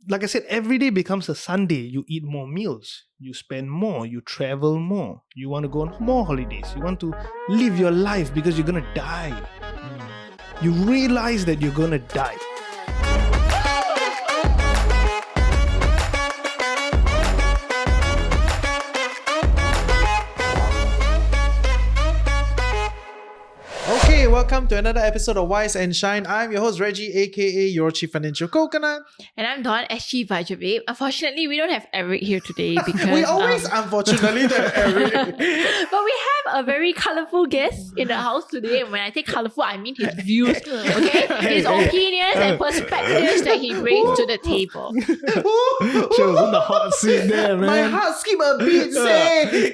like I said, every day becomes a Sunday. You eat more meals, you spend more, you travel more, you want to go on more holidays, you want to live your life because you're gonna die. You realize that you're gonna die. Okay, welcome to another episode of Wise and Shine. I'm your host Reggie, aka your Chief Financial Coconut. And I'm Dawn, SG Vajra Babe. Unfortunately, we don't have Eric here today because We always unfortunately don't have Eric. but we have a very colourful guest in the house today. And when I say colourful, I mean his views, okay? His opinions and perspectives that he brings to the table. She was on the hot seat there, man. My heart skip a beat, say.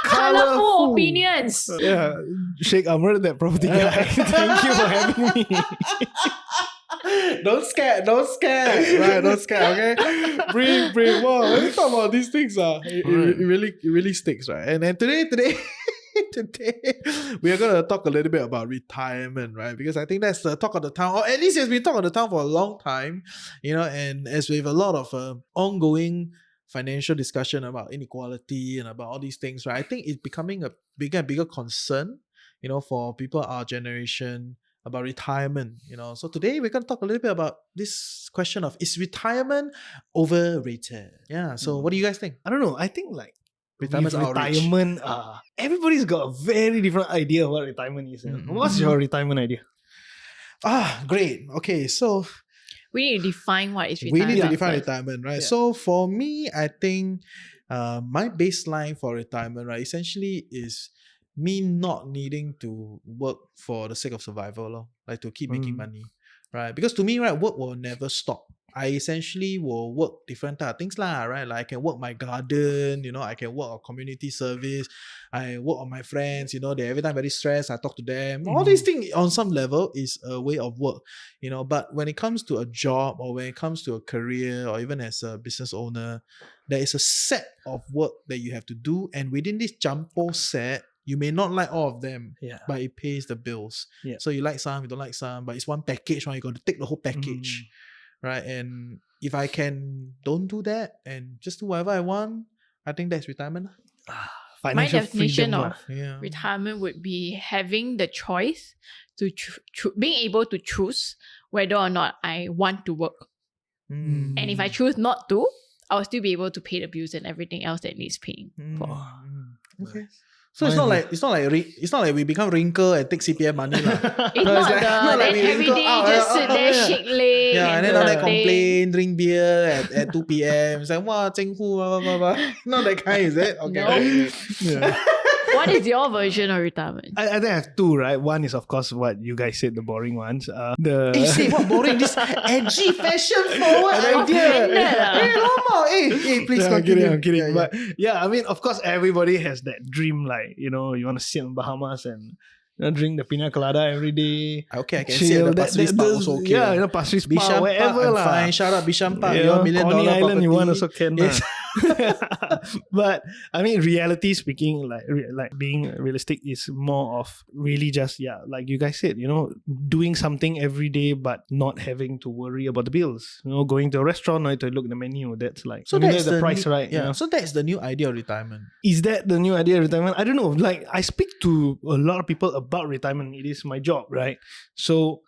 Colourful opinions. Yeah, Sheikh Amr, that property guy. Thank you for having me. Don't scare. Right, don't scare, okay? Breathe. Wow, when you talk about these things, it really sticks, right? And then today, we are going to talk a little bit about retirement, right? Because I think that's the talk of the town, or at least it's been talk of the town for a long time, and as we have a lot of ongoing financial discussion about inequality and about all these things, right? I think it's becoming a bigger and bigger concern, for people our generation about retirement, So today we're going to talk a little bit about this question of, is retirement overrated? Yeah. So what do you guys think? I don't know. I think Retirement's retirement, everybody's got a very different idea of what retirement is. What's your retirement idea? Great. Okay, so We need to define what is we retirement. need to define retirement, right? Yeah. So for me, I think my baseline for retirement, right, essentially is me not needing to work for the sake of survival, like to keep making money, right? Because to me, right, work will never stop. I essentially will work different type of things, right? Like I can work my garden, I can work on community service, I work on my friends, they every time very stressed, I talk to them. All these things on some level is a way of work, but when it comes to a job or when it comes to a career or even as a business owner, there is a set of work that you have to do, and within this jumbo set, you may not like all of them, but it pays the bills. Yeah. So you like some, you don't like some, but it's one package, right? You got to take the whole package. Right, and if I don't do that and just do whatever I want, I think that's retirement. My Financial definition freedom, of Yeah. retirement would be having the choice to being able to choose whether or not I want to work. Mm. And if I choose not to, I'll still be able to pay the bills and everything else that needs paying for. Okay. So it's not like we become wrinkle and take CPF money lah. It's No, not it's like- the not like then we every go day out, just sit there yeah. shake leg Yeah, and then do all that nothing. complain, drink beer at 2 p.m. It's like, wow, Cheng Hu, blah, blah, blah. Not that kind, is it? Okay. No. Yeah. What is your version of retirement? I think I have two, right? One is, of course, what you guys said, the boring ones. Hey, say what boring, this edgy fashion forward idea. Offended, Hey, Lama, hey, please Yeah, continue. I'm kidding. Yeah, But yeah, I mean, of course, everybody has that dream, like, you want to sit in Bahamas and drink the pina colada every day. Okay, I can see at the Pasir Ris Park also okay. Yeah, Pasir Ris Park, Bishan Park, wherever I'm lah. fine. Shout out Bishan Park, Yeah, your $1 million Coney Island, property. you want also can. Yes. But I mean, reality speaking, like being realistic is more of really just like you guys said, doing something every day but not having to worry about the bills. Going to a restaurant, not to look at the menu. That's like that's the price, right? Yeah. So that's the new idea of retirement. Is that the new idea of retirement? I don't know. Like, I speak to a lot of people about retirement. It is my job, right? So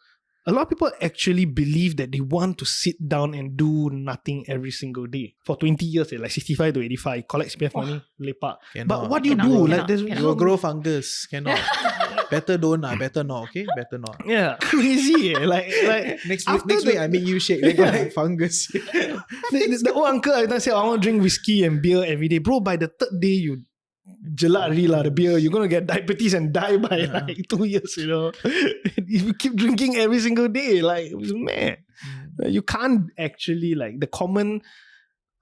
a lot of people actually believe that they want to sit down and do nothing every single day for 20 years, like 65 to 85, collect CPF money, lepak. Cannot. But what do you Cannot, do? cannot, Like, there's cannot. You will grow fungus. Cannot. Better don't, better not, okay? Better not. yeah, crazy. Like Next after week, I meet you, Shake. They got like fungus. the old uncle every time say, I want to drink whiskey and beer every day. Bro, by the third day, you jelak already lah, the beer. You're going to get diabetes and die by like 2 years, If you keep drinking every single day, like, it's mad. You can't actually, like, the common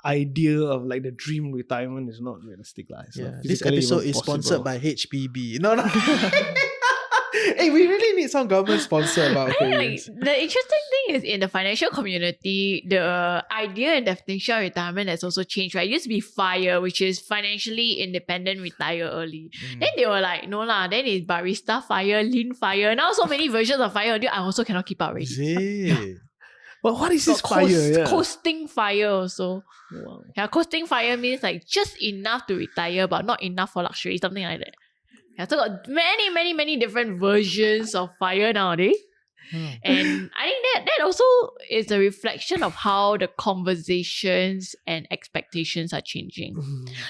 idea of like the dream retirement is not realistic lah. It's not This physically episode even is possible. sponsored by HPB. No. Hey, we really need some government sponsor about I think careers. like, the interesting thing is in the financial community, the idea and definition of retirement has also changed, right? It used to be FIRE, which is financially independent, retire early. Then they were like, no lah, then it's barista FIRE, lean FIRE. Now so many versions of FIRE, until I also cannot keep up Is already. it? Well, what is this Got fire? Yeah. coasting fire also. Wow. Yeah, coasting fire means like just enough to retire, but not enough for luxury, something like that. Yeah, so got many different versions of fire nowadays. And I think that also is a reflection of how the conversations and expectations are changing.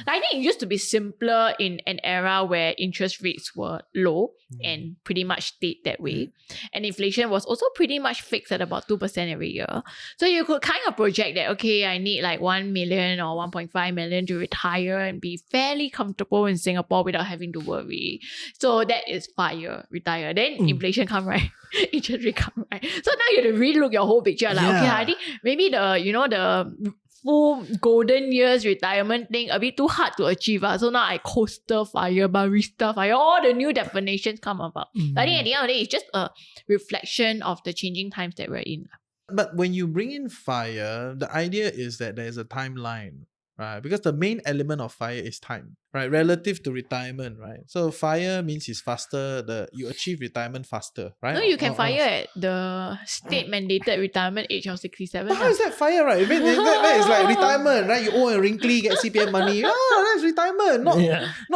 I think it used to be simpler in an era where interest rates were low and pretty much stayed that way. And inflation was also pretty much fixed at about 2% every year. So you could kind of project that, okay, I need like 1 million or 1.5 million to retire and be fairly comfortable in Singapore without having to worry. So that is fire, retire. Then inflation come, right? Interest rate come, right? So now you have to relook your whole picture. Like, okay, I think maybe the full golden years retirement thing a bit too hard to achieve. So now I coaster fire, barista fire, all the new definitions come about. But I think at the end of the day, it's just a reflection of the changing times that we're in. But when you bring in fire, the idea is that there's a timeline, right? Because the main element of fire is time, right? Relative to retirement, right? So fire means it's faster, you achieve retirement faster, right? No, you can fire at the state mandated retirement age of 67. But how is that fire, right? I mean, that is like retirement, right? You own a wrinkly, get CPF money. That's retirement, not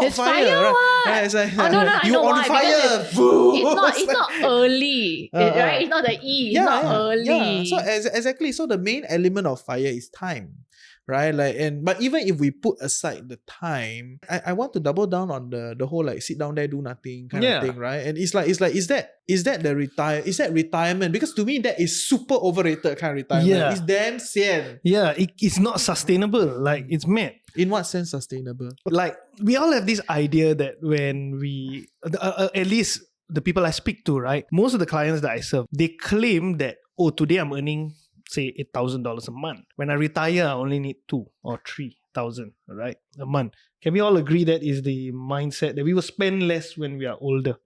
It's fire, fire, right? what? Yeah, it's like, No, I you know on why, fire. It's not early, right? It's not the E. It's not early. Yeah. So exactly. So the main element of fire is time, right? But even if we put aside the time, I want to double down on the whole like sit down there do nothing kind of thing, right? And is that retirement? Because to me that is super overrated kind of retirement. Yeah. It's damn sian. Yeah, it's not sustainable. Like, it's mad. In what sense sustainable? Like, we all have this idea that when we, at least the people I speak to, right? Most of the clients that I serve, they claim that, oh, today I'm earning, say, $8,000 a month. When I retire, I only need 2 or 3,000, right, a month. Can we all agree that is the mindset that we will spend less when we are older,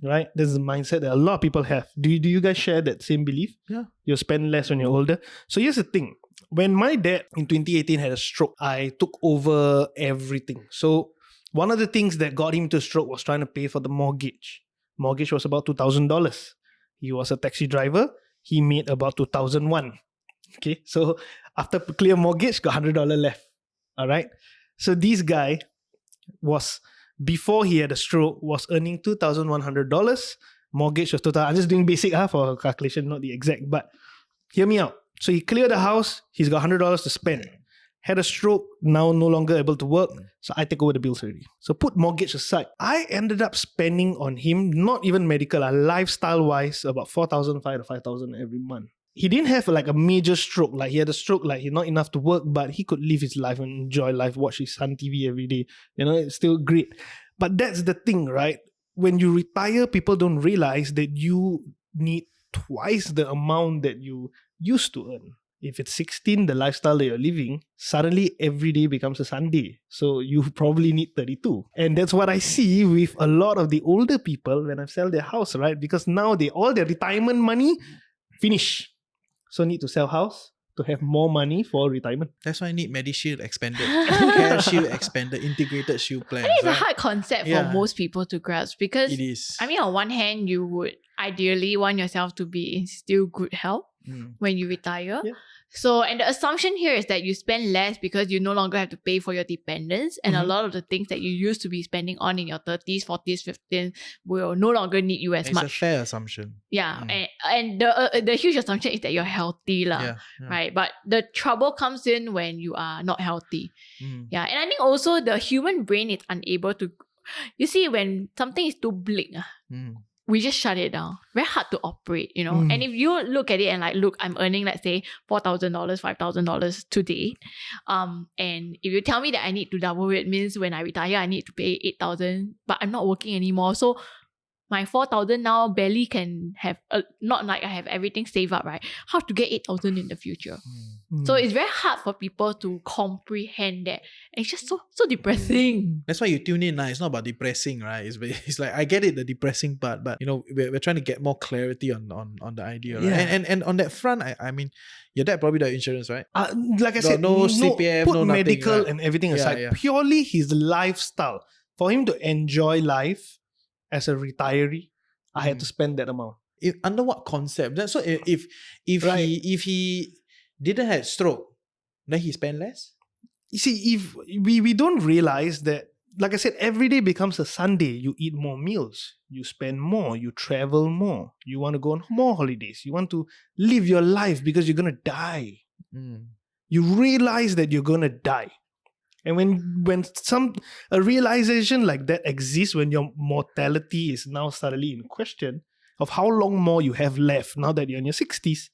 right? This is the mindset that a lot of people have. Do you guys share that same belief? Yeah. You'll spend less when you're older. So here's the thing. When my dad in 2018 had a stroke, I took over everything. So one of the things that got him to stroke was trying to pay for the mortgage. Mortgage was about $2,000. He was a taxi driver. He made about 2001. Okay, so after clear mortgage, got $100 left. All right. So this guy was, before he had a stroke, was earning $2,100. Mortgage was total. I'm just doing basic for calculation, not the exact. But hear me out. So he cleared the house. He's got $100 to spend. Had a stroke, now no longer able to work. So I take over the bills already. So put mortgage aside. I ended up spending on him, not even medical, lifestyle-wise, about $4,500 to $5,000 every month. He didn't have like a major stroke. Like, he had a stroke, like he's not enough to work, but he could live his life and enjoy life, watch his son TV every day. It's still great. But that's the thing, right? When you retire, people don't realize that you need twice the amount that you used to earn. If it's 16, the lifestyle that you're living, suddenly every day becomes a Sunday. So you probably need 32. And that's what I see with a lot of the older people when I sell their house, right? Because now all their retirement money finish. So need to sell house to have more money for retirement. That's why I need MediShield expanded, CareShield expanded, integrated shield plans. I think it's right? a hard concept for most people to grasp because, It is. I mean, on one hand, you would ideally want yourself to be in still good health when you retire. Yeah. So, and the assumption here is that you spend less because you no longer have to pay for your dependents, and a lot of the things that you used to be spending on in your 30s, 40s, 50s will no longer need you as It's much. a fair assumption. Yeah, and the huge assumption is that you're healthy, right? But the trouble comes in when you are not healthy. Yeah, and I think also the human brain is unable to. You see, when something is too bleak, we just shut it down. Very hard to operate, And if you look at it and like, look, I'm earning, let's say, $4,000, $5,000 today. And if you tell me that I need to double it, means when I retire, I need to pay $8,000, but I'm not working anymore. So my $4,000 now barely can have, not like I have everything saved up, right? How to get $8,000 in the future? So it's very hard for people to comprehend that. And it's just so depressing. That's why you tune in. It's not about depressing, right? It's like, I get it, the depressing part, but we're trying to get more clarity on the idea, right? Yeah. And on that front, I mean, your dad probably does insurance, right? Like I said, no CPF, put no nothing, medical right? and everything aside. Yeah. Purely his lifestyle. For him to enjoy life as a retiree, I had to spend that amount. under what concept? So if Right. he didn't have stroke, then he spend less. You see, if we don't realize that, like I said, every day becomes a Sunday. You eat more meals, you spend more, you travel more, you want to go on more holidays, you want to live your life because you're gonna die. You realize that you're gonna die. And when a realization like that exists, when your mortality is now suddenly in question of how long more you have left now that you're in your 60s,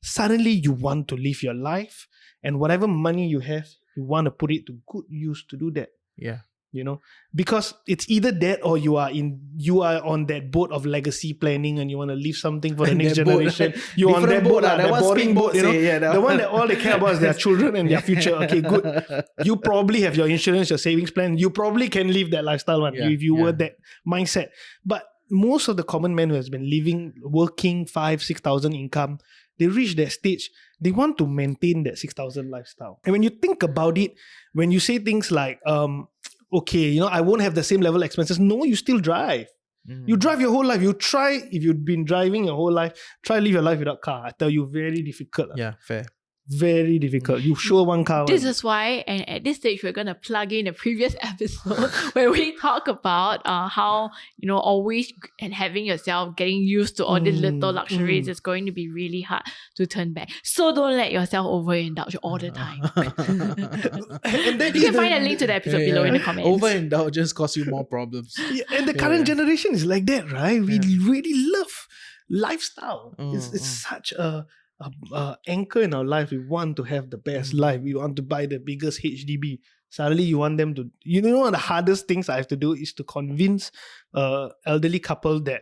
suddenly you want to live your life, and whatever money you have, you want to put it to good use to do that. Yeah. You know, because it's either that or you are on that boat of legacy planning and you want to leave something for the next That boat, generation. You're on that different boat, boat, the one boring boat, speedboat, you know, say, yeah, that the one one. that all they care about is their children and their future. Okay, good. You probably have your insurance, your savings plan. You probably can live that lifestyle one if you were that mindset. But most of the common men who has been working 5,000-6,000 income, they reach that stage. They want to maintain that 6,000 lifestyle. And when you think about it, when you say things like, okay, you know, I won't have the same level of expenses. No, you still drive. You drive your whole life. You try, if you've been driving your whole life, try live your life without car. I tell you, very difficult. Yeah, fair. Very difficult. You sure one car. This is why, and at this stage, we're going to plug in a previous episode where we talk about how, you know, always and having yourself getting used to all these little luxuries is going to be really hard to turn back. So don't let yourself overindulge all the time. And then You can find a link to the episode below in the comments. Overindulgence cause you more problems. and the current generation is like that, right? We really love lifestyle. It's such a anchor in our life. We want to have the best life. We want to buy the biggest HDB. Suddenly you want them to, you know, one of the hardest things I have to do is to convince elderly couple that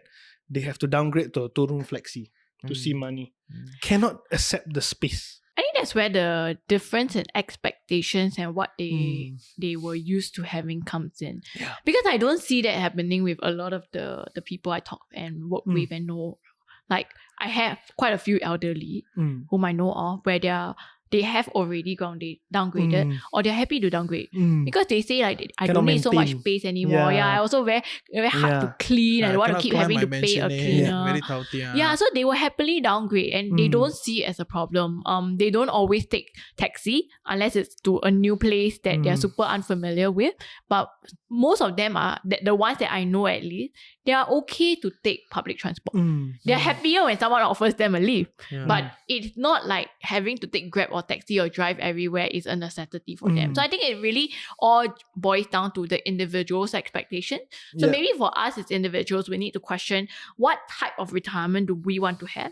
they have to downgrade to a 2-room flexi to see money. Cannot accept the space. I think that's where the difference in expectations and what they were used to having comes in. Yeah. Because I don't see that happening with a lot of the people I talk and work with and know. Like, I have quite a few elderly whom I know of where they have already downgraded or they're happy to downgrade because they say like I Cannot don't need so much maintain. space anymore. I also very hard to clean. I don't want to keep having to pay a cleaner. Very touty. Yeah, so they will happily downgrade and they don't see it as a problem. They don't always take taxi unless it's to a new place that they're super unfamiliar with. But most of them are, the ones that I know at least, they are okay to take public transport. They're happier when someone offers them a lift. But it's not like having to take Grab or taxi or drive everywhere is a necessity for them. So I think it really all boils down to the individual's expectation. So maybe for us as individuals, we need to question what type of retirement do we want to have?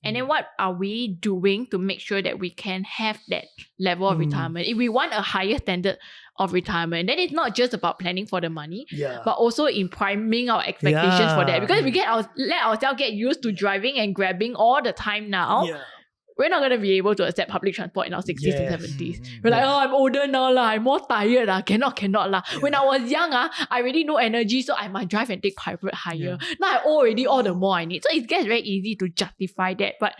And then what are we doing to make sure that we can have that level of retirement? If we want a higher standard of retirement, then it's not just about planning for the money, but also in priming our expectations for that. Because if we let ourselves get used to driving and grabbing all the time now, we're not going to be able to accept public transport in our 60s and 70s. We're like, oh, I'm older now, I'm more tired. Cannot. When I was young, I really no energy, so I must drive and take private hire. Now I already all the more I need. So it gets very easy to justify that. But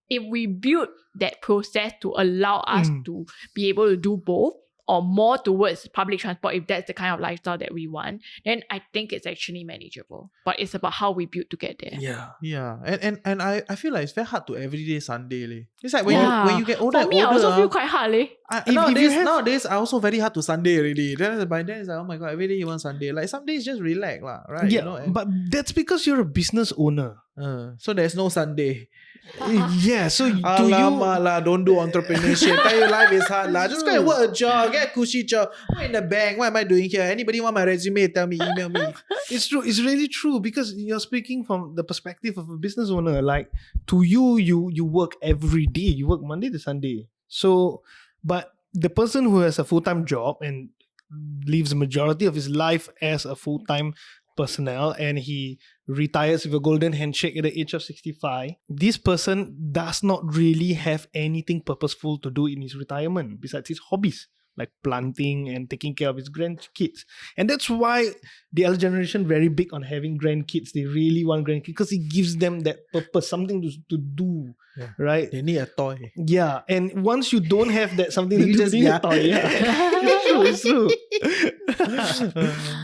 if we build that process to allow us to be able to do both, or more towards public transport, if that's the kind of lifestyle that we want, then I think it's actually manageable. But it's about how we build to get there. Yeah. And I feel like it's very hard to everyday Sunday. Leh. It's like when you get older For me, and I older, also feel quite hard. nowadays I also very hard to Sunday already. By then it's like, oh my god, every day you want Sunday. Like some days just relax, right? Yeah, you know, and, but that's because you're a business owner. so there's no Sunday. So to Alamak lah, don't do entrepreneurship. Tell your life is hard lah. Just go and work a job, get a cushy job. Work in the bank. What am I doing here? Anybody want my resume? Tell me, email me. It's true. It's really true because you're speaking from the perspective of a business owner. Like to you work every day. You work Monday to Sunday. So, but the person who has a full-time job and lives the majority of his life as a full-time personnel and he retires with a golden handshake at the age of 65, this person does not really have anything purposeful to do in his retirement besides his hobbies. like planting and taking care of his grandkids. And that's why the elder generation very big on having grandkids. They really want grandkids because it gives them that purpose, something to do, Yeah. right? They need a toy. Yeah, and once you don't have that something to You do, just you need a yap. toy. Yeah, it's true.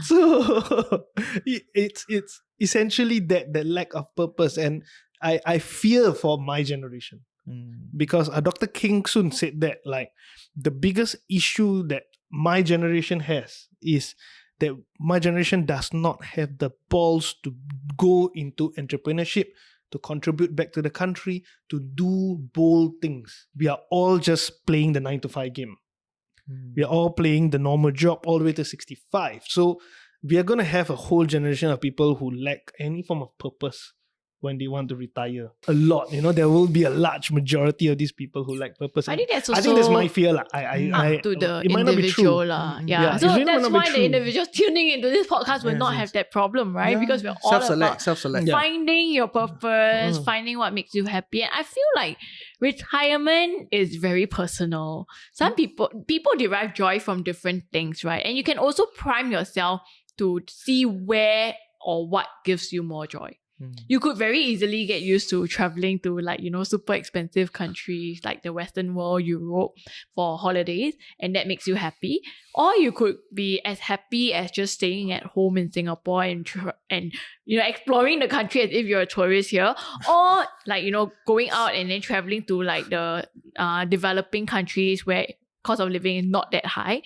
So it's essentially that lack of purpose, and I fear for my generation because Dr. King Soon said that like the biggest issue that my generation has is that my generation does not have the balls to go into entrepreneurship, to contribute back to the country, to do bold things. We are all just playing the 9 to 5 game. We are all playing the normal job all the way to 65. So we are going to have a whole generation of people who lack any form of purpose when they want to retire. A lot, there will be a large majority of these people who lack purpose. I think that's I think that's also my fear. up to the it might not be true. individual. Yeah. Yeah, So it really might that's not be why the true. individuals tuning into this podcast will Yes, not yes. have that problem, right? Because we're all about Self-select. Yeah. finding your purpose, finding what makes you happy. And I feel like retirement is very personal. Some people derive joy from different things, right? And you can also prime yourself to see where or what gives you more joy. You could very easily get used to traveling to super expensive countries like the Western world, Europe for holidays, and that makes you happy. Or you could be as happy as just staying at home in Singapore and exploring the country as if you're a tourist here. Or going out and then traveling to like the developing countries where cost of living is not that high.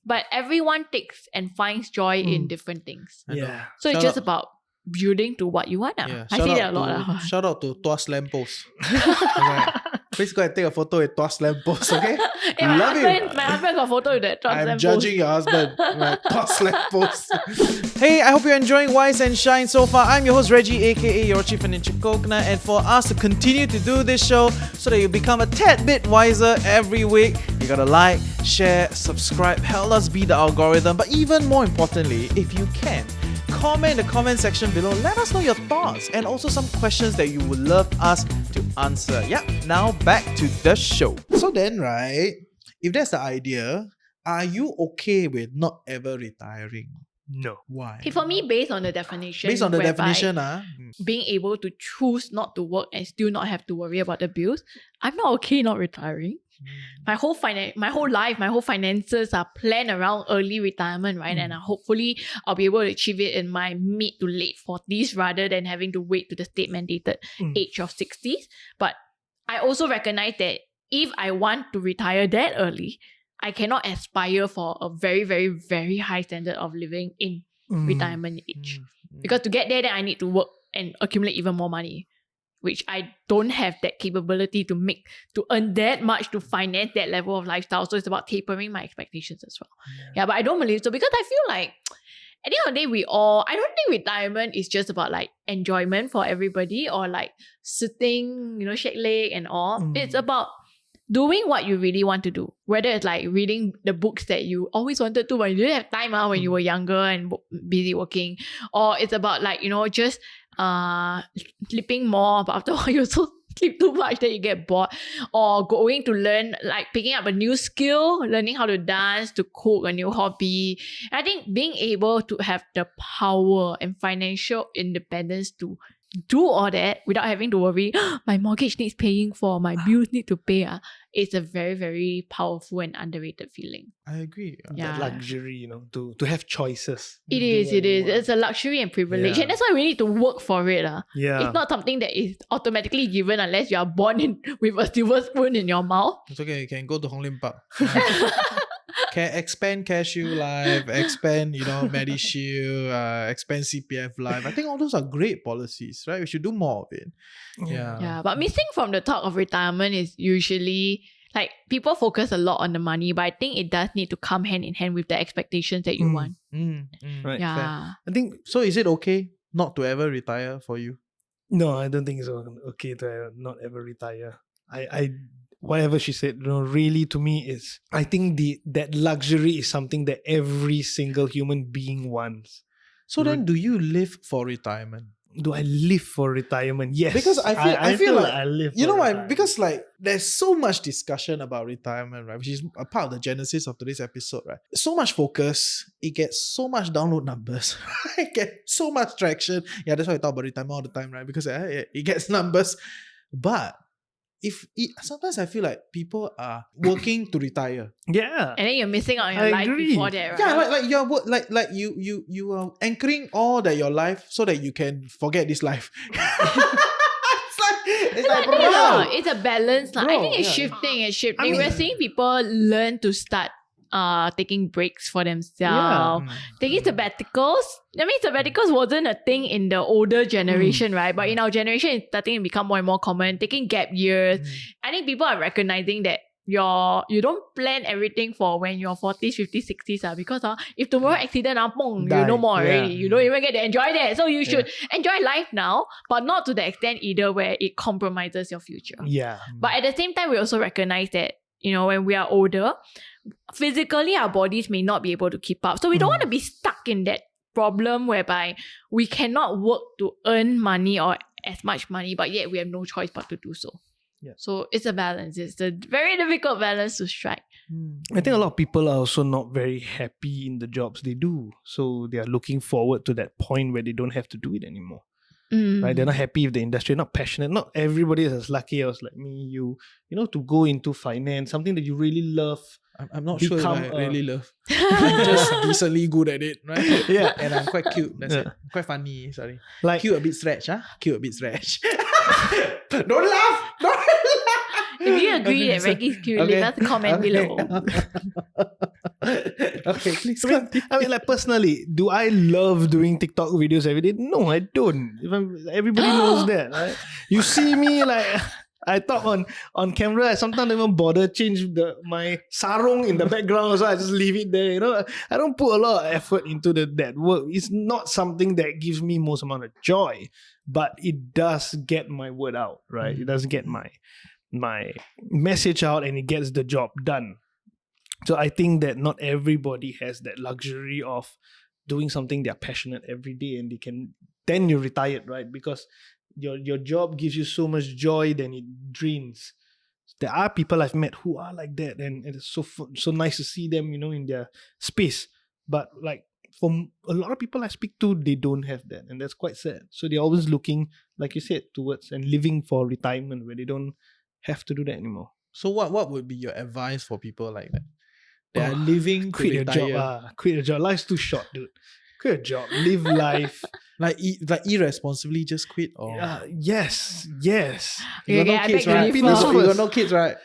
But everyone takes and finds joy in different things. Yeah. So it's Shout just out- about building to what you want. Yeah, I see that a lot. Shout out to Tuas Lamppost. Alright. Please go and take a photo with Tuas Lamppost, okay? Hey, Love it. my husband got a photo with that. I'm judging your husband. Right. Tuas Lamppost. Hey, I hope you're enjoying Wise and Shine so far. I'm your host Reggie, aka your chief financial coconut, and for us to continue to do this show so that you become a tad bit wiser every week, you gotta like, share, subscribe, help us beat the algorithm. But even more importantly, if you can, comment in the comment section below. Let us know your thoughts and also some questions that you would love us to answer. Yep, now back to the show. So then, right, if that's the idea, are you okay with not ever retiring? No. Why? Okay, for me, based on the definition, Based on the whereby definition, being able to choose not to work and still not have to worry about the bills, I'm not okay not retiring. My whole life, my whole finances are planned around early retirement, right? And hopefully I'll be able to achieve it in my mid to late 40s rather than having to wait to the state mandated age of 60s. But I also recognize that if I want to retire that early, I cannot aspire for a very, very, very high standard of living in retirement age. Because to get there, then I need to work and accumulate even more money, which I don't have that capability to earn that much to finance that level of lifestyle. So it's about tapering my expectations as well. Yeah, but I don't believe so because I feel like at the end of the day, I don't think retirement is just about like enjoyment for everybody or like sitting, shake leg and all. It's about doing what you really want to do. Whether it's like reading the books that you always wanted to, but you didn't have time when you were younger and busy working. Or it's about like, just sleeping more, but after a while you also sleep too much that you get bored. Or going to learn, like picking up a new skill, learning how to dance, to cook, a new hobby. And I think being able to have the power and financial independence to do all that without having to worry, my mortgage needs paying for, my bills need to pay. It's a very, very powerful and underrated feeling. I agree. Yeah. That luxury, to have choices. It is. It's a luxury and privilege. Yeah. And that's why we need to work for it. Yeah. It's not something that is automatically given unless you are born with a silver spoon in your mouth. It's okay, you can go to Hong Lim Park. Can expand Cashew Life, expand, MediShield, expand CPF Life. I think all those are great policies, right? We should do more of it. Yeah. Yeah, but missing from the talk of retirement is usually like people focus a lot on the money, but I think it does need to come hand in hand with the expectations that you want. Right. Yeah. I think So is it okay not to ever retire for you? no, I don't think it's okay to not ever retire. I whatever she said, really to me is I think that luxury is something that every single human being wants. So then do you live for retirement? do I live for retirement? Yes. Because I feel like I live you for know why? retirement. Because like there's so much discussion about retirement, right? Which is a part of the genesis of today's episode, right? So much focus, it gets so much download numbers, it gets so much traction. Yeah, that's why I talk about retirement all the time, right? Because it gets numbers. But sometimes I feel like people are working to retire. Yeah. And then you're missing out on your I life agree. before that, right? Yeah, like you're like you are anchoring all that your life so that you can forget this life. it's like bro. Yeah, it's a balance. I Bro, think it's yeah. shifting. I mean- We're seeing people learn to start taking breaks for themselves. Mm. Taking sabbaticals. I mean, sabbaticals wasn't a thing in the older generation, right? But in our generation, it's starting to become more and more common. Taking gap years. I think people are recognizing that you don't plan everything for when you're 40s, 50s, 60s. Because if tomorrow accident, you Die. no more Yeah. already. You don't even get to enjoy that. So you should enjoy life now, but not to the extent either where it compromises your future. Yeah. But at the same time, we also recognize that, when we are older, physically our bodies may not be able to keep up. So we don't want to be stuck in that problem whereby we cannot work to earn money or as much money, but yet we have no choice but to do so. Yeah. So it's a balance. It's a very difficult balance to strike. I think a lot of people are also not very happy in the jobs they do. So they are looking forward to that point where they don't have to do it anymore. Right? They're not happy with the industry, not passionate. Not everybody is as lucky as like me, to go into finance, something that you really love. I'm not sure if Become I a- really love. I'm just decently good at it, right? Yeah. And I'm quite cute. That's it. Yeah. I'm quite funny. Sorry. Like Cute a bit stretch, huh? Cute a bit stretch. Don't laugh! Don't laugh! If you agree Okay, that Reggie's cute, okay. leave us a comment below. Okay, please I mean, continue. like personally, do I love doing TikTok videos every day? No, I don't. Everybody knows that, right? You see me like I talk on camera. I sometimes don't even bother change my sarong in the background, so I just leave it there. I don't put a lot of effort into that work. It's not something that gives me most amount of joy, but it does get my word out, right? It does get my message out, and it gets the job done. So I think that not everybody has that luxury of doing something they're passionate every day, and then you're retired, right? Because your job gives you so much joy, then it drains. There are people I've met who are like that, and it's so nice to see them, in their space. But like for a lot of people I speak to, they don't have that, and that's quite sad. So they're always looking, like you said, towards and living for retirement where they don't have to do that anymore. So what would be your advice for people like that? They are living to Quit your retire. job. Quit your job. Life's too short, dude. Quit your job. Live life. Like irresponsibly just quit or Yes. you got no I kids, beg to right? differ. You got no kids, right?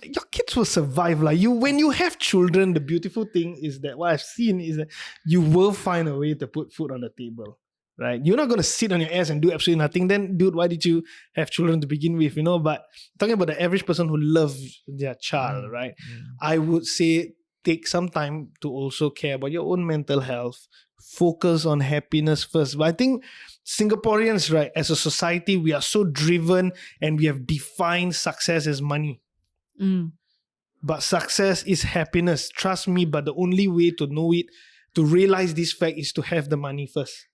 Your kids will survive. Like when you have children, the beautiful thing is that what I've seen is that you will find a way to put food on the table. Right? You're not going to sit on your ass and do absolutely nothing. Then, dude, why did you have children to begin with? But talking about the average person who loves their child, right? I would say take some time to also care about your own mental health. Focus on happiness first. But I think Singaporeans, right, as a society, we are so driven and we have defined success as money. But success is happiness. Trust me, but the only way to know it, to realize this fact, is to have the money first.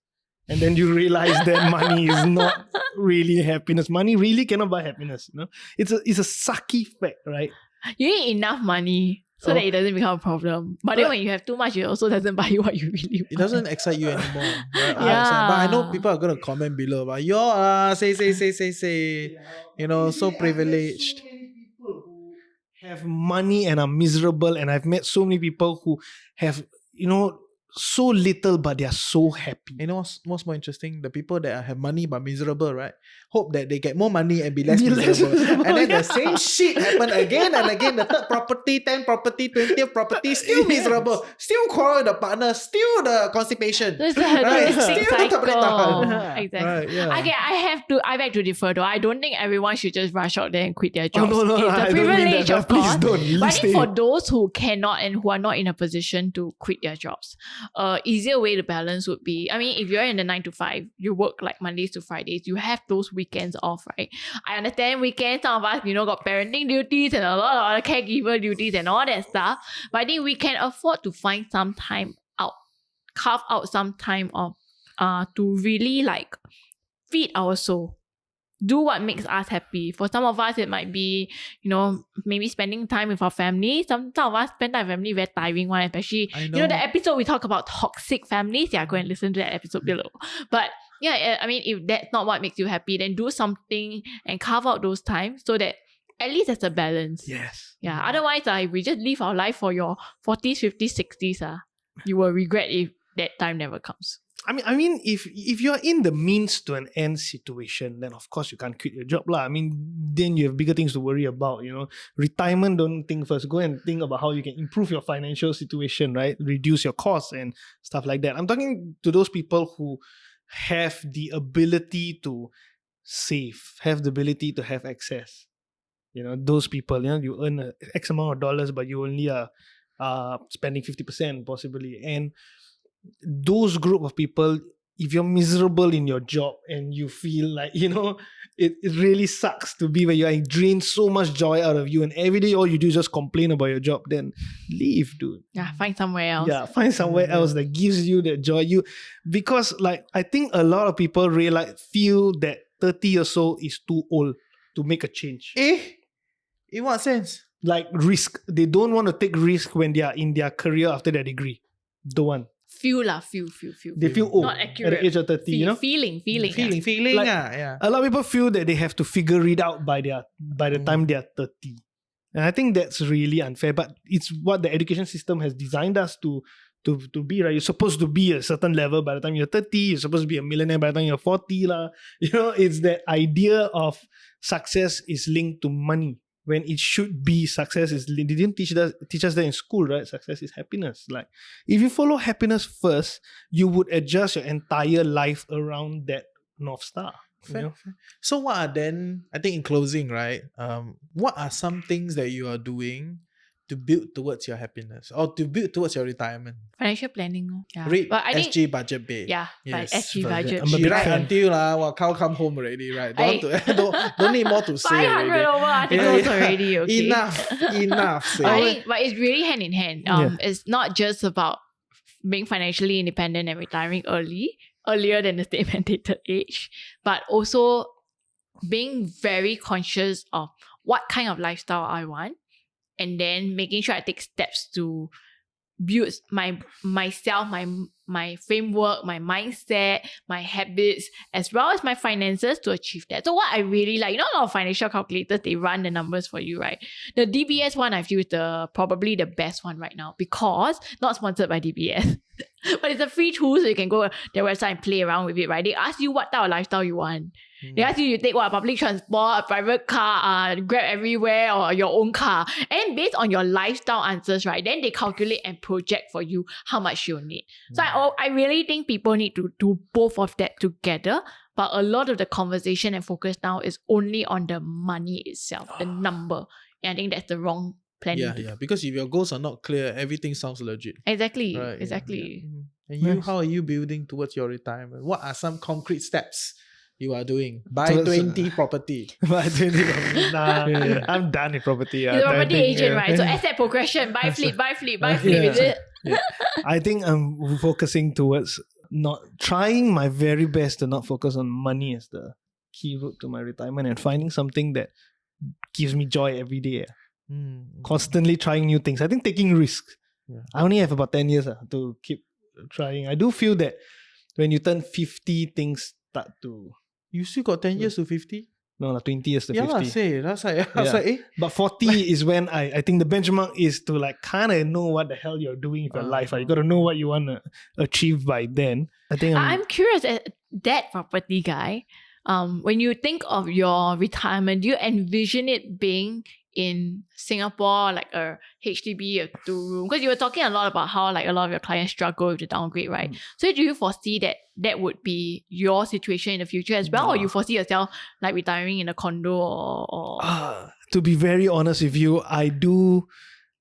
And then you realize that money is not really happiness. Money really cannot buy happiness. It's a sucky fact, right? You need enough money so that it doesn't become a problem. But then when you have too much, it also doesn't buy you what you really want. It doesn't excite you anymore. Right? I Yeah. understand. But I know people are gonna comment below. But you're say. So privileged. So many people who have money and are miserable, and I've met so many people who have, so little but they are so happy. You know what's more interesting? The people that have money but miserable, right? Hope that they get more money and be less miserable. And then the same shit happen again and again. The third property, 10th property, 20th property, still miserable. Still quarrel with the partner. Still the constipation. It's a Right? holistic Still the cycle. tahan. Exactly. Right, yeah. Okay, I beg to differ though. I don't think everyone should just rush out there and quit their jobs. no, It's I a don't mean privilege, that. of Please course. don't. You But I stay. think for those who cannot and who are not in a position to quit their jobs, easier way to balance would be, if you're in the 9 to 5, you work like Mondays to Fridays, you have those weekends off, right? I understand weekends, some of us, got parenting duties and a lot of other caregiver duties and all that stuff. But I think we can afford to find some time out, carve out some time off to really like feed our soul. Do what makes us happy. For some of us, it might be, maybe spending time with our family. Some of us spend time with family very tiring one, especially, I know. the episode we talk about toxic families. Yeah, go and listen to that episode below. But yeah, I mean, if that's not what makes you happy, then do something and carve out those times so that at least there's a balance. Yes. Yeah, otherwise, if we just live our life for your 40s, 50s, 60s, you will regret if that time never comes. I mean, if you're in the means to an end situation, then of course you can't quit your job lah. I mean, then you have bigger things to worry about. Retirement, don't think first. Go and think about how you can improve your financial situation, right? Reduce your costs and stuff like that. I'm talking to those people who have the ability to save, have the ability to have access. Those people. You earn a X amount of dollars, but you only are spending 50% possibly, and those group of people, if you're miserable in your job and you feel like, it really sucks to be where you are, it drains so much joy out of you, and every day all you do is just complain about your job, then leave, dude. Yeah, find somewhere else. Yeah, find somewhere else that gives you that joy. Because I think a lot of people feel that 30 years old is too old to make a change. In what sense? Like risk. They don't want to take risk when they are in their career after their degree. Don't want. Feel. They feel old Not accurate. at the age of 30, Feeling. Like, yeah. A lot of people feel that they have to figure it out by the time they are 30. And I think that's really unfair. But it's what the education system has designed us to be, right? You're supposed to be a certain level by the time you're 30. You're supposed to be a millionaire by the time you're 40. It's that idea of success is linked to money, when it should be success is. They didn't teach us that in school, right? Success is happiness. Like, if you follow happiness first, you would adjust your entire life around that North Star. Fair. So what are then, I think in closing, right? What are some things that you are doing to build towards your happiness or to build towards your retirement? Financial planning. Yeah. Read But I think, SG Budget Bay. yeah, Yes. SG budget. I'm a She big write fan. until Cow come home already, right? Don't need more to say 500 already. over articles Yeah. already, okay? Enough. Say. I think, but it's really hand in hand. Yeah. It's not just about being financially independent and retiring earlier than the state mandated age, but also being very conscious of what kind of lifestyle I want, and then making sure I take steps to build myself, my framework, my mindset, my habits, as well as my finances to achieve that. So what I really like, a lot of financial calculators, they run the numbers for you, right? The DBS one I feel is probably the best one right now, because not sponsored by DBS. But it's a free tool, so you can go to their website and play around with it, right? They ask you what type of lifestyle you want. They ask you take what, public transport, a private car, Grab everywhere, or your own car. And based on your lifestyle answers, right, then they calculate and project for you how much you'll need. So I really think people need to do both of that together. But a lot of the conversation and focus now is only on the money itself, the number. And I think that's the wrong planning. Yeah. Because if your goals are not clear, everything sounds legit. Exactly. Right, Exactly. Yeah. And you, Nice. how are you building towards your retirement? What are some concrete steps you are doing? Buy Towards, 20 property. But I'm done with property. You're a property agent, right? So asset progression, buy flip, is it? I think I'm focusing towards not trying my very best to not focus on money as the key route to my retirement, and finding something that gives me joy every day. Constantly trying new things. I think taking risks. Yeah. I only have about 10 years to keep trying. I do feel that when you turn 50, things start to... You still got 10 years to 50? No, 20 years to Yeah, 50. say. That's like, I was like, eh? But 40 is when I think the benchmark is to kind of know what the hell you're doing with your life. You got to know what you want to achieve by then. I think I'm curious, that property guy, when you think of your retirement, do you envision it being in Singapore, like a HDB, a 2-room? Because you were talking a lot about how a lot of your clients struggle with the downgrade, right? So do you foresee that would be your situation in the future as well? Or you foresee yourself retiring in a condo or... to be very honest with you, I don't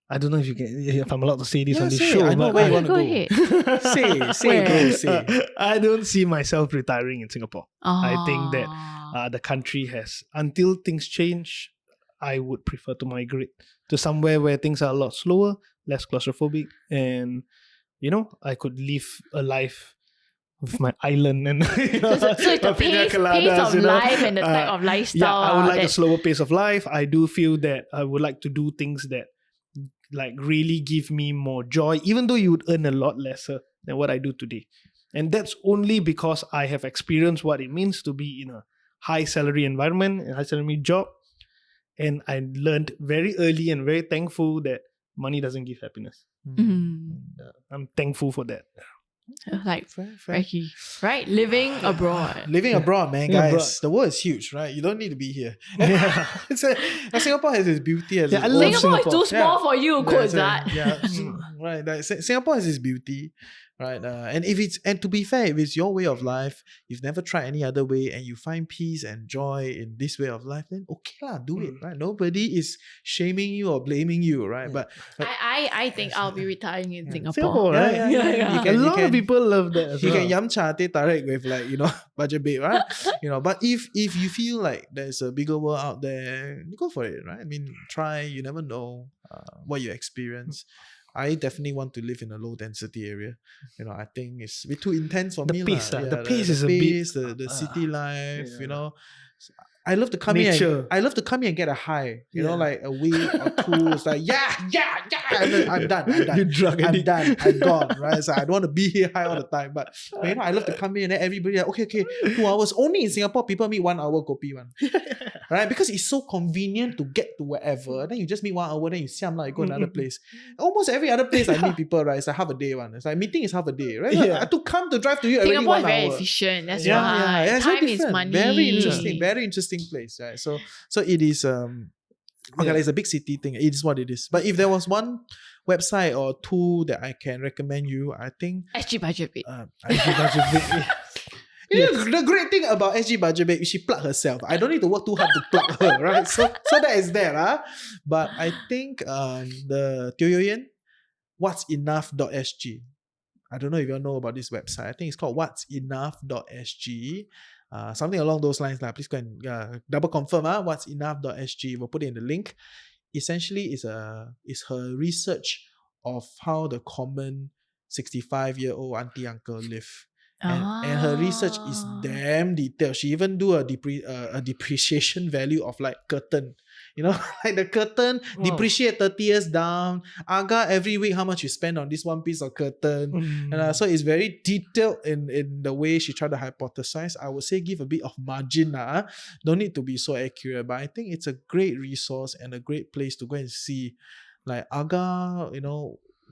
know if I'm allowed to say this on this say, show. I know but where you want to go go. ahead. Say. I don't see myself retiring in Singapore. I think that the country has, until things change, I would prefer to migrate to somewhere where things are a lot slower, less claustrophobic, and I could live a life with my island and So it's the my pina pace coladas, of you know. life and the type of lifestyle. Yeah, I would like a that- slower pace of life. I do feel that I would like to do things that like really give me more joy, even though you would earn a lot lesser than what I do today. And that's only because I have experienced what it means to be in a high salary environment, a high salary job. And I learned very early and very thankful that money doesn't give happiness. I'm thankful for that. Like Fair. very key, right? Living abroad. Living abroad, man, Living guys. abroad. The world is huge, right? You don't need to be here. Yeah. Singapore has its beauty. Has Yeah, its I own- love Singapore is too small Yeah. for you, Yeah, quote so- that. Yeah, right. Like Singapore has its beauty, right? And to be fair, if it's your way of life, you've never tried any other way, and you find peace and joy in this way of life, then okay lah, do it, right? Nobody is shaming you or blaming you, right? But I think I'll be retiring in Singapore. Singapore, Yeah, right? yeah, yeah. Yeah. A lot of people love that as you well. can yum cha teh tarik with like, budget babe, right? But if you feel like there's a bigger world out there, you go for it, right? I mean, try. You never know what you experience. I definitely want to live in a low density area. I think it's a bit too intense for The me. pace, lah. the pace is a bit, pace, the city life. yeah. I love to come in. Nature. I love to come in and get a high. Yeah. Like a week or two. It's like yeah, and then I'm done. You drug I'm addict. done. I'm gone. Right. So I don't want to be here high all the time. But I love to come in and then everybody like, okay, 2 hours. Only in Singapore, people meet 1 hour kopi one. Right? Because it's so convenient to get to wherever. Then you just meet 1 hour, then you siam lah, you go another place. Almost every other place I meet people, right? It's like half a day one. It's like meeting is half a day, right? Yeah. I have to come to drive to you already Singapore 1 is very hour. efficient. That's Yeah, why. yeah, it's very Time is different. money. Very interesting place, right? So it is okay, like it's a big city thing. It is what it is. But if there was one website or tool that I can recommend you, I think SG budget bit. SG Budget Babe. The great thing about SG Budget Babe is she plug herself. I don't need to work too hard to plug her, right? So that is there, But I think the Teo Yo Yen, whatsenough.sg. I don't know if you all know about this website. I think it's called whatsenough.sg. Something along those lines. Please go and double confirm whatsenough.sg. We'll put it in the link. Essentially, it's her research of how the common 65-year-old auntie uncle live. And her research is damn detailed. She even do a depreciation value of like curtain. Like the curtain depreciate 30 years down. Aga every week how much you spend on this one piece of curtain. So it's very detailed in the way she tried to hypothesize. I would say give a bit of margin. Don't need to be so accurate. But I think it's a great resource and a great place to go and see. Like Aga,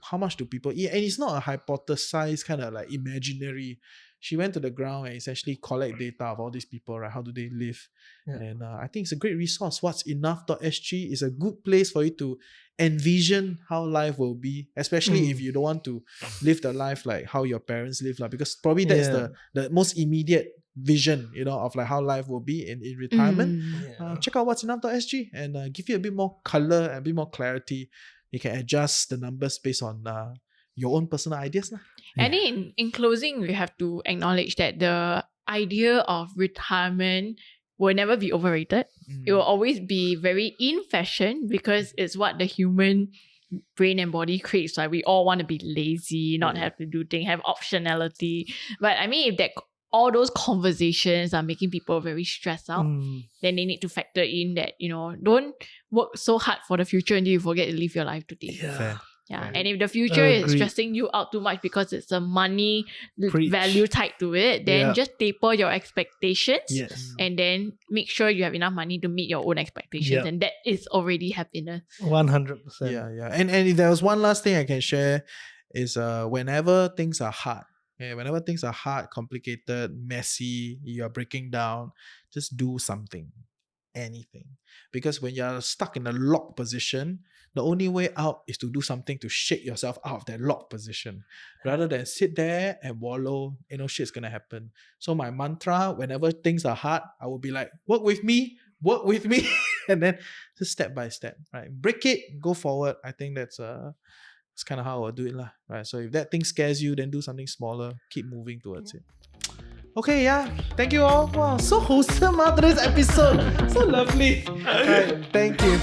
how much do people eat? And it's not a hypothesized kind of like imaginary. She went to the ground and essentially collect data of all these people, right? How do they live? Yeah. And I think it's a great resource. Whatsenough.sg is a good place for you to envision how life will be, especially if you don't want to live the life like how your parents live, because probably that's the most immediate vision, of like how life will be in retirement. Check out whatsenough.sg and give you a bit more color and a bit more clarity. You can adjust the numbers based on your own personal ideas. And then in closing, we have to acknowledge that the idea of retirement will never be overrated. It will always be very in fashion because it's what the human brain and body craves. Like we all want to be lazy, not have to do things, have optionality. But I mean, if all those conversations are making people very stressed out, then they need to factor in that, don't work so hard for the future until you forget to live your life today. Fair. Yeah. And if the future is Agreed. stressing you out too much because it's a money Preach. value tied to it, then just taper your expectations Yes. and then make sure you have enough money to meet your own expectations. Yep. And that is already happiness. 100%. Yeah. And if there was one last thing I can share is whenever things are hard, whenever things are hard, complicated, messy, you are breaking down, just do something. Anything. Because when you're stuck in a locked position, the only way out is to do something to shake yourself out of that locked position. Rather than sit there and wallow, shit's gonna happen. So my mantra, whenever things are hard, I will be like, work with me, and then just step by step, right? Break it, go forward. I think that's kind of how I'll do it, right? So if that thing scares you, then do something smaller, keep moving towards it. Okay, thank you all. Wow, so wholesome today's episode. So lovely. Right, thank you.